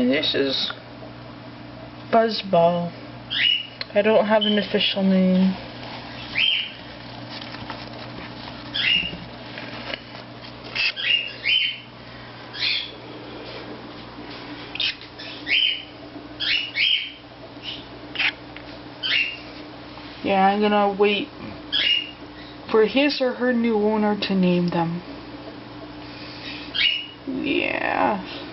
And this is Buzzball. I don't have an official name. Yeah, I'm gonna wait for his or her new owner to name them. Yeah.